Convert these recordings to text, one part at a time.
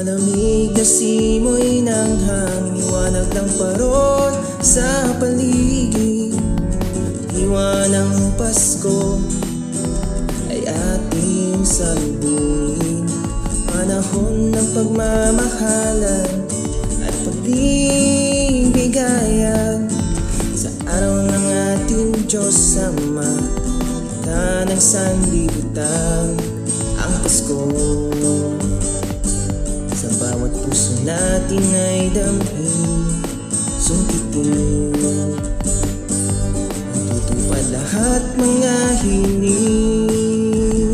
Malamig na simoy ng hangin, liwanag ng paron sa paligid. Diwa ng Pasko ay ating salubungin. Panahon ng pagmamahalan at pagbibigayan. Sa araw ng ating Diyos Ama, ka ng sanlibutan ang Pasko. Sa bawat puso natin ay damhin, sungkitin. Natutupad lahat mga hiling.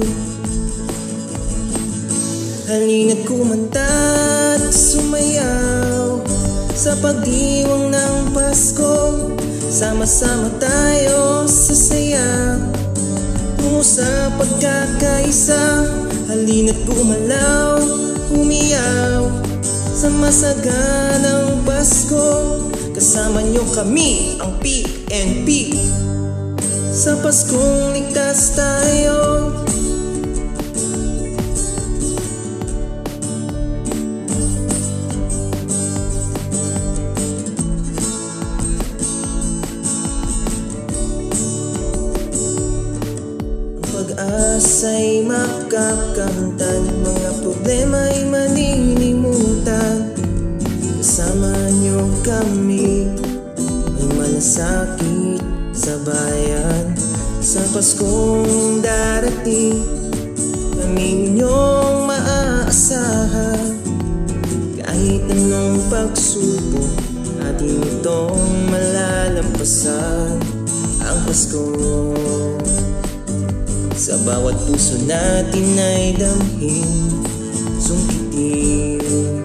Halina't kumanta't sumayaw sa pagdiwang ng Pasko. Sama-sama tayo sa saya, tungo sa pagkakaisa. Halina't gumalaw, umiyaw sa masaganang Pasko. Kasama nyo kami, ang PNP. Sa Paskong ligtas tayo. Pag-asa'y makakamtan, mga problema'y malilimutan. Kasama nyo kami, may malasakit sa bayan. Sa Paskong darating, kami inyong maaasahan. Kahit anong pagsubok, atin itong malalampasan. Ang Pasko sa bawat puso natin ay damhin, sungkitin.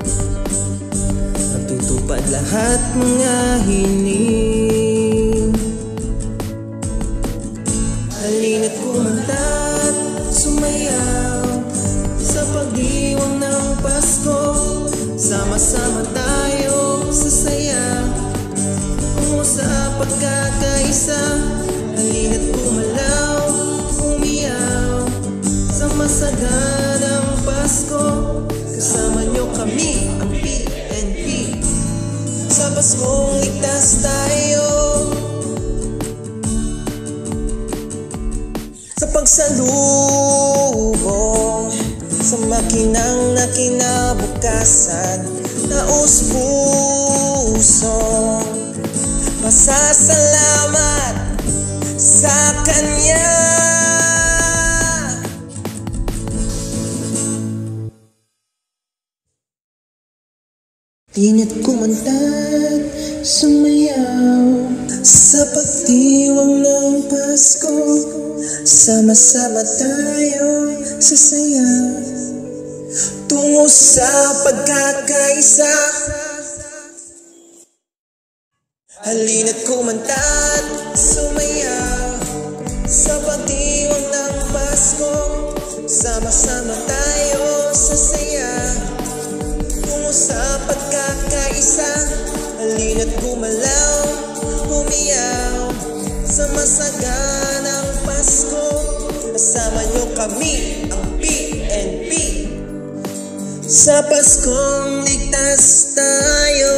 Matutupad lahat mga hiling. Halina't kumanta't sumayaw sa pagdiwang ng Pasko. Sama-sama tayo sa saya, tungo sa pagkakaisa. Halina't gumalaw, umiyaw sa masaganang Pasko. Kasama nyo kami, ang PNP. Sa Paskong ligtas tayo. Sa pagsalubong sa makinang na kinabukasan, taos-pusong pasasalamat sa Kanya. Halina't kumanta't sumayaw sa pagdiwang ng Pasko. Sama-sama tayo sa saya, tungo sa pagkakaisa. Halina't kumanta't sumayaw sa pagdiwang ng Pasko. Sama-sama tayo sa saya, tungo sa pagkakaisa. Halina't gumalaw, umiyaw sa masaganang Pasko. Kasama nyo kami, ang PNP. Sa Paskong ligtas tayo.